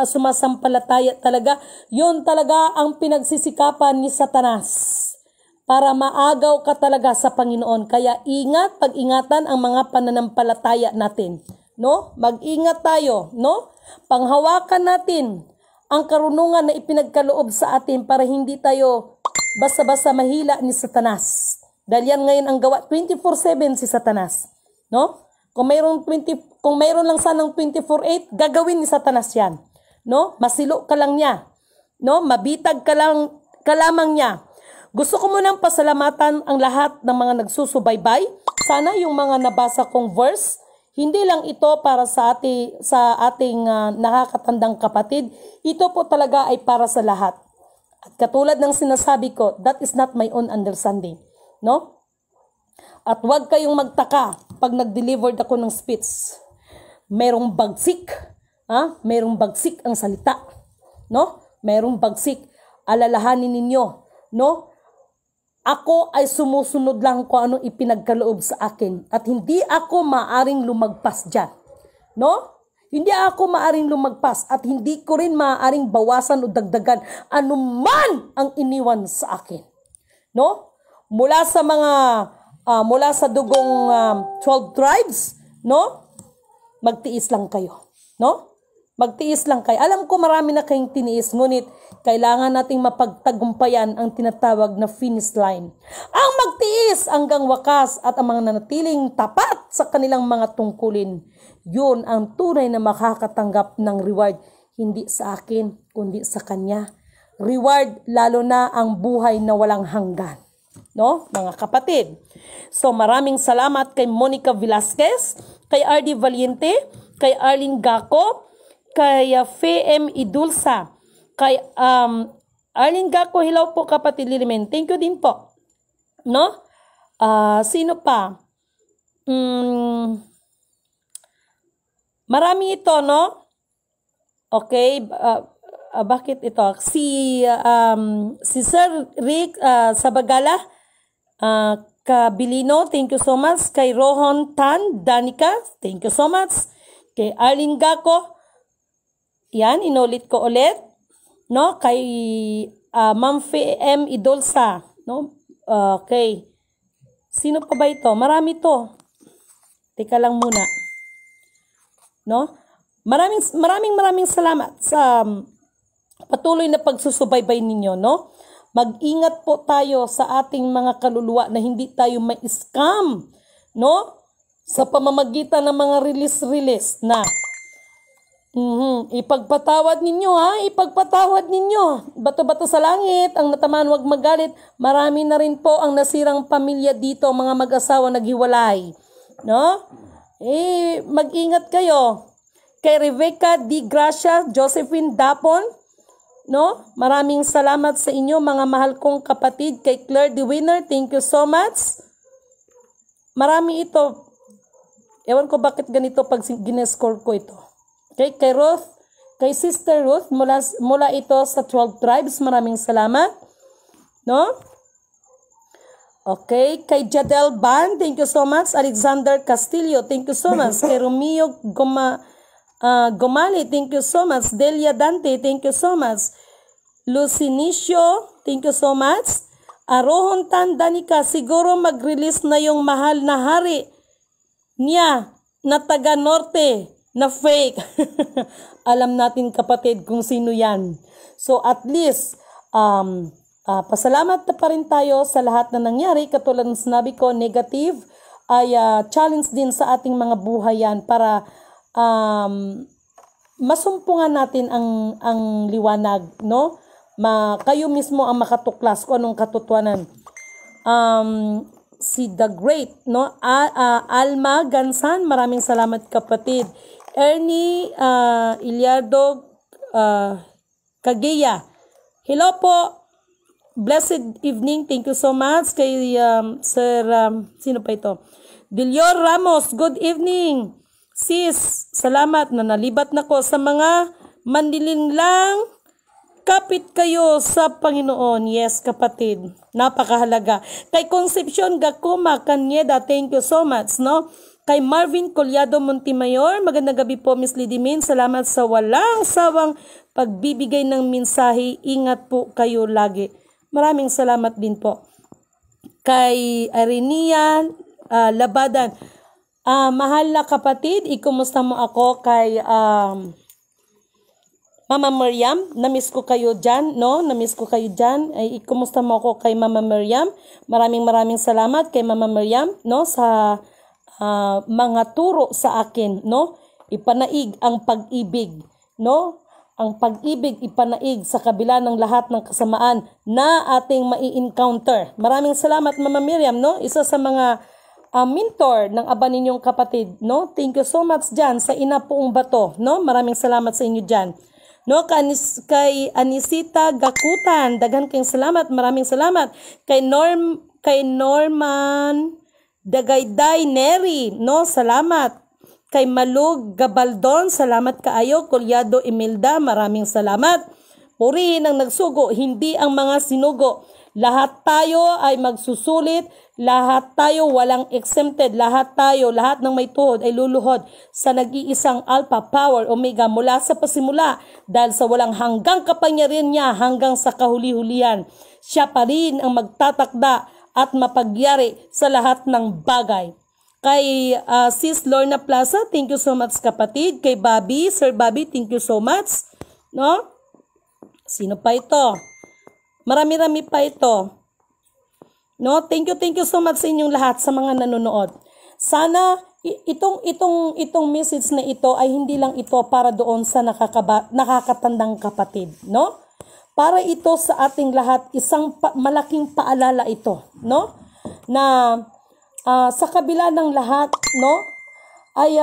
sumasampalataya talaga, yun talaga ang pinagsisikapan ni Satanas para maagaw ka talaga sa Panginoon. Kaya ingat, pag-ingatan ang mga pananampalataya natin, no? Mag-ingat tayo, no? Panghawakan natin ang karunungan na ipinagkaloob sa atin para hindi tayo basta-basta mahila ni Satanas. Dahil yan ngayon ang gawa, 24/7 si Satanas, no? Kung mayroon lang sanang 24/8, gagawin ni Satanas yan, no? Masilo ka lang niya, no? Mabitag ka lamang niya. Gusto ko munang pasalamatan ang lahat ng mga nagsusubaybay. Sana yung mga nabasa kong verse, hindi lang ito para sa ating nakakatandang kapatid. Ito po talaga ay para sa lahat. At katulad ng sinasabi ko, that is not my own understanding, no? At huwag kayong magtaka pag nag-delivered ako ng speech. merong bagsik, merong bagsik ang salita, no? Merong bagsik. Alalahanin ninyo, no? Ako ay sumusunod lang kung anong ipinagkaloob sa akin at hindi ako maaring lumagpas diyan, no? Hindi ako maaring lumagpas at hindi ko rin maaring bawasan o dagdagan anuman ang iniwan sa akin, no? Mula sa dugong 12 tribes, no? Magtiis lang kayo, no? Magtiis lang kayo. Alam ko marami na kayong tiniis, ngunit kailangan nating mapagtagumpayan ang tinatawag na finish line. Ang magtiis hanggang wakas at ang mga nanatiling tapat sa kanilang mga tungkulin, yun ang tunay na makakatanggap ng reward. Hindi sa akin, kundi sa Kanya. Reward, lalo na ang buhay na walang hanggan. No, mga kapatid. So maraming salamat kay Monica Velasquez, kay RD Valiente, kay Arlene Gaco, kay FM Idulsa, kay Arlene Gaco, hello po kapatid Lilimen. Thank you din po. No? Sino pa? Marami ito, no? Okay, bakit ito? Si Sir Rick Sabagala, Kabilino, thank you so much. Kay Rohon Tan Danica, thank you so much. Kay Arlene Gaco, yan, inulit ko ulit, no? Kay Ma'am FM Idolsa, no? Okay. Sino pa ba ito? Marami to. Teka lang muna. No? Maraming salamat sa patuloy na pagsusubaybay ninyo, no? Mag-ingat po tayo sa ating mga kaluluwa na hindi tayo ma-scam, no? Sa pamamagitan ng mga release na ipagpatawad ninyo, ipagpatawad ninyo. Bato-bato sa langit, ang natamaan wag magalit. Marami na rin po ang nasirang pamilya dito, mga mag-asawa naghiwalay, no? Mag-ingat kayo. Kay Rebecca Di Gracia, Josephine Dapon, no? Maraming salamat sa inyo, mga mahal kong kapatid. Kay Claire the Winner, thank you so much. Marami ito. Ewan ko bakit ganito pag ginescore ko ito. Okay, kay Ruth, kay Sister Ruth, mula ito sa 12 tribes, maraming salamat. No? Okay, kay Jadel Ban, thank you so much. Alexander Castillo, thank you so much. Kay Romeo Gomali, thank you so much. Delia Dante, thank you so much. Lucinicio, thank you so much. Arohon Tan Danica, siguro mag-release na yung mahal na hari niya na taga Norte na fake. Alam natin kapatid kung sino yan. So at least, pasalamat na pa rin tayo sa lahat na nangyari. Katulad ng sinabi ko, negative ay challenge din sa ating mga buhay yan para masumpungan natin ang liwanag, no? Kayo mismo ang makatuklas kung anong katotohanan. Si The Great, no? Alma Gansan, maraming salamat kapatid. Ernie Iliardo Kageya, hello po. Blessed evening, thank you so much. Kay Sir, sino pa ito? Dilior Ramos, good evening. Sis, salamat na nalibat na ko sa mga mandilinlang. Kapit kayo sa Panginoon. Yes, kapatid. Napakahalaga. Kay Concepcion Gakuma Kanyeda, thank you so much, no? Kay Marvin Collado Montemayor, magandang gabi po, Miss Lidimin. Salamat sa walang sawang pagbibigay ng mensahe. Ingat po kayo lagi. Maraming salamat din po. Kay Arenia Labadan, mahal na kapatid, ikumusta mo ako kay Mama Miriam, namiss ko kayo dyan, no? Namiss ko kayo dyan. Ay, ikumusta mo ako kay Mama Miriam. Maraming salamat kay Mama Miriam, no? Sa mga turo sa akin, no? Ipanaig ang pag-ibig, no? Ang pag-ibig ipanaig sa kabila ng lahat ng kasamaan na ating mai-encounter. Maraming salamat Mama Miriam, no? Isa sa mga mentor ng aba ninyong kapatid, no? Thank you so much dyan sa Inapuong Bato, no? Maraming salamat sa inyo dyan. No, kay Anisita Gakutan, daghan kayong salamat, maraming salamat. Kay Norman Dagayday Neri, no, salamat. Kay Malug Gabaldon, salamat kaayo. Kulyado Imelda, maraming salamat. Purihin ang nagsugo, hindi ang mga sinugo. Lahat tayo ay magsusulit, lahat tayo walang exempted, lahat tayo, lahat ng may tuhod ay luluhod sa nag-iisang Alpha Power Omega mula sa pasimula dahil sa walang hanggang kapangyarihan niya hanggang sa kahuli-hulihan. Siya pa rin ang magtatakda at mapagyari sa lahat ng bagay. Kay Sis Lorna Plaza, thank you so much kapatid. Kay Bobby, Sir Bobby, thank you so much. No? Sino pa ito? Marami-rami pa ito. No, thank you so much sa inyong lahat sa mga nanonood. Sana itong message na ito ay hindi lang ito para doon sa nakakatandang kapatid, no? Para ito sa ating lahat, isang malaking paalala ito, no? Na sa kabila ng lahat, no, ay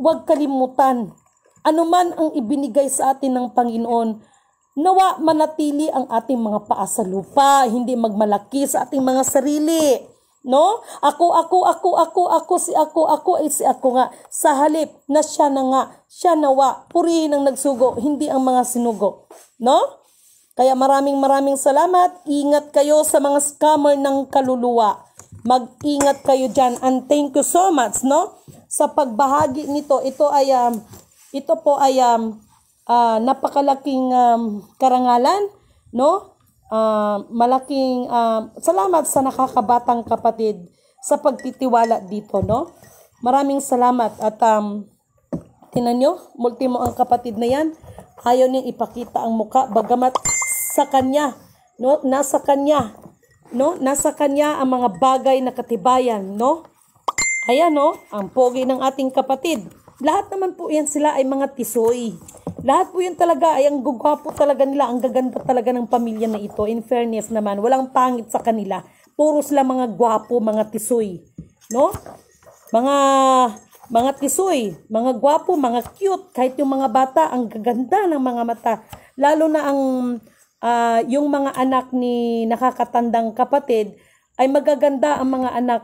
huwag kalimutan anuman ang ibinigay sa atin ng Panginoon. Nawa manatili ang ating mga paa sa lupa, hindi magmalaki sa ating mga sarili. No? Ako si ako nga. Sa halip na siya na nga, siya nawa, purihin ang nagsugo, hindi ang mga sinugo. No? Kaya maraming salamat. Ingat kayo sa mga scammer ng kaluluwa. Mag-ingat kayo dyan. And thank you so much, no? Sa pagbahagi nito, ito po ay napakalaking karangalan, no? Malaking salamat sa nakakabatang kapatid sa pagtitiwala dito, no? Maraming salamat at tinan nyo, multimo ang kapatid na yan, ayaw niyang ipakita ang muka bagamat sa kanya, no? Nasa kanya, no? Nasa kanya ang mga bagay na katibayan, no? Ayan, no? Ang pogi ng ating kapatid. Lahat naman po yan sila ay mga tisoy. Lahat po yun talaga ay ang gugwapo talaga nila, ang gaganda talaga ng pamilya na ito. In fairness naman, walang pangit sa kanila. Puro sila mga gwapo, mga tisoy. No? Mga tisoy, mga gwapo, mga cute. Kahit yung mga bata, ang gaganda ng mga mata. Lalo na yung mga anak ni nakakatandang kapatid, ay magaganda ang mga anak.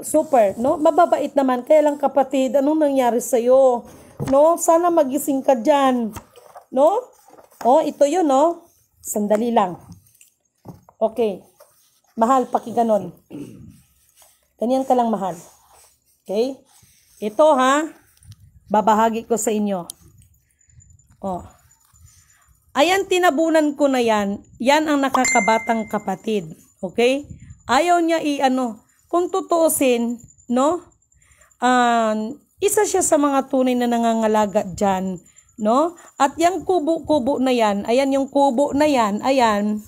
Super, no? Mababait naman. Kaya lang kapatid, anong nangyari sa'yo? No, sana magising ka dyan. No? Oh, ito yun, no? Sandali lang. Okay. Mahal, pakiganon. Ganyan ka lang, mahal. Okay? Ito, ha? Babahagi ko sa inyo. Oh. Ayan, tinabunan ko na yan. Yan ang nakakabatang kapatid. Okay? Ayaw niya kung tutuusin, no? Isa siya sa mga tunay na nangangalaga dyan, no? At yung kubo-kubo na yan, ayan yung kubo na yan, ayan,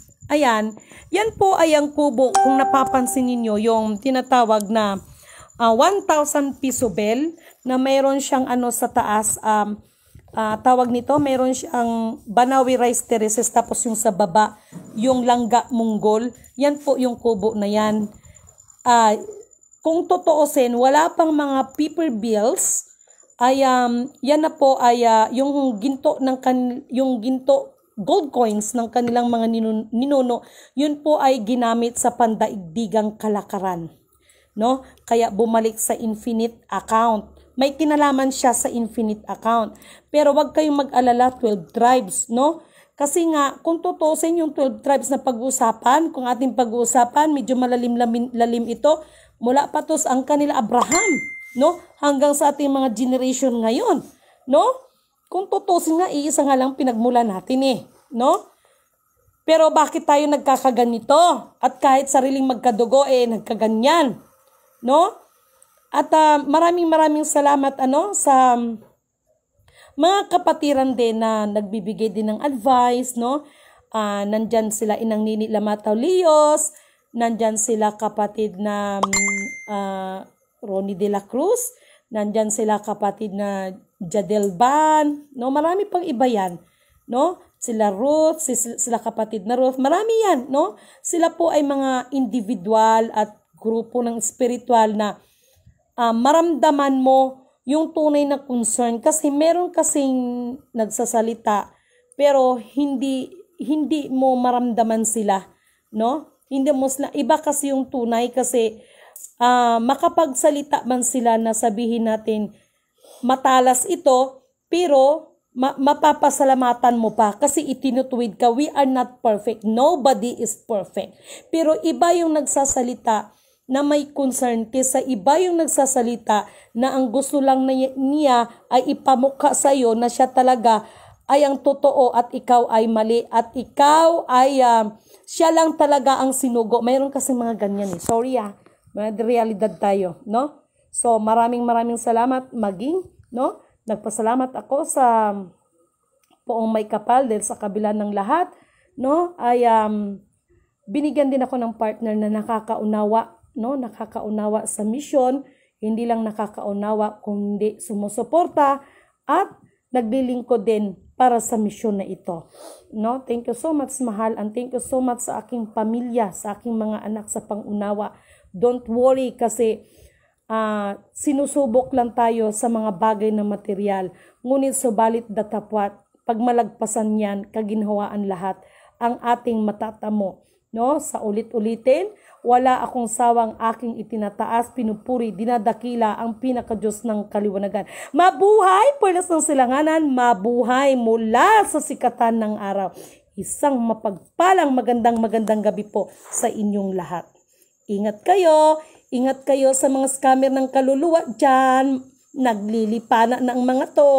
yan po ay ang kubo, kung napapansin niyo yung tinatawag na 1,000 piso bell, na mayroon siyang sa taas, tawag nito, mayroon siyang Banawi Rice Terraces, tapos yung sa baba, yung Langga Munggol, yan po yung kubo na yan. Kung totoosin, wala pang mga paper bills, ay yan na po ay yung ginto gold coins ng kanilang mga ninuno, yun po ay ginamit sa pandaigdigang kalakaran, no? Kaya bumalik sa infinite account. May kinalaman siya sa infinite account. Pero wag kayong mag-alala, 12 tribes, no? Kasi nga, kung tutusin yung 12 tribes na pag-uusapan, kung ating pag-uusapan, medyo malalim ito, mula pa to ang kanila Abraham, no? Hanggang sa ating mga generation ngayon, no? Kung tutusin nga, iisa nga lang pinagmula natin no? Pero bakit tayo nagkakaganito? At kahit sariling magkadugo, nagkaganyan, no? At maraming salamat sa mga kapatiran din na nagbibigay din ng advice, no? Nandyan sila Inang Nini Lamataw Lios, nandyan sila kapatid na Ronnie De La Cruz, nandyan sila kapatid na Jadel Ban, no? Marami pang iba yan, no? Sila Ruth, sila kapatid na Ruth, marami yan, no? Sila po ay mga individual at grupo ng spiritual na maramdaman mo yung tunay na concern, kasi meron kasing nagsasalita pero hindi mo maramdaman sila, no? Hindi mo sila, iba kasi yung tunay, kasi makapagsalita man sila na sabihin natin matalas ito, pero mapapasalamatan mo pa kasi itinutuwid ka. We are not perfect. Nobody is perfect. Pero iba yung nagsasalita na may concern kaysa iba yung nagsasalita na ang gusto lang niya ay ipamukha sa iyo na siya talaga ay ang totoo at ikaw ay mali at ikaw ay siya lang talaga ang sinugo. Mayroon kasi mga ganyan eh. Sorry may realidad tayo, no? So maraming salamat no? Nagpasalamat ako sa Poong May Kapal dahil sa kabila ng lahat, no? Ay binigyan din ako ng partner na nakakaunawa, no? Nakakaunawa sa mission, hindi lang nakakaunawa kundi sumusuporta at naglilingkod din para sa mission na ito. No? Thank you so much, mahal, and thank you so much sa aking pamilya, sa aking mga anak sa pangunawa. Don't worry kasi sinusubok lang tayo sa mga bagay na material. Ngunit subalit datapwat, pag malagpasan yan, kaginhawaan lahat ang ating matatamo. No? Sa ulit-ulitin, wala akong sawang aking itinataas, pinupuri, dinadakila ang pinakadiyos ng kaliwanagan. Mabuhay, Perlas ng Silanganan, mabuhay mula sa sikatan ng araw. Isang mapagpalang magandang gabi po sa inyong lahat. Ingat kayo sa mga scammer ng kaluluwa dyan. Naglilipana ng mga to.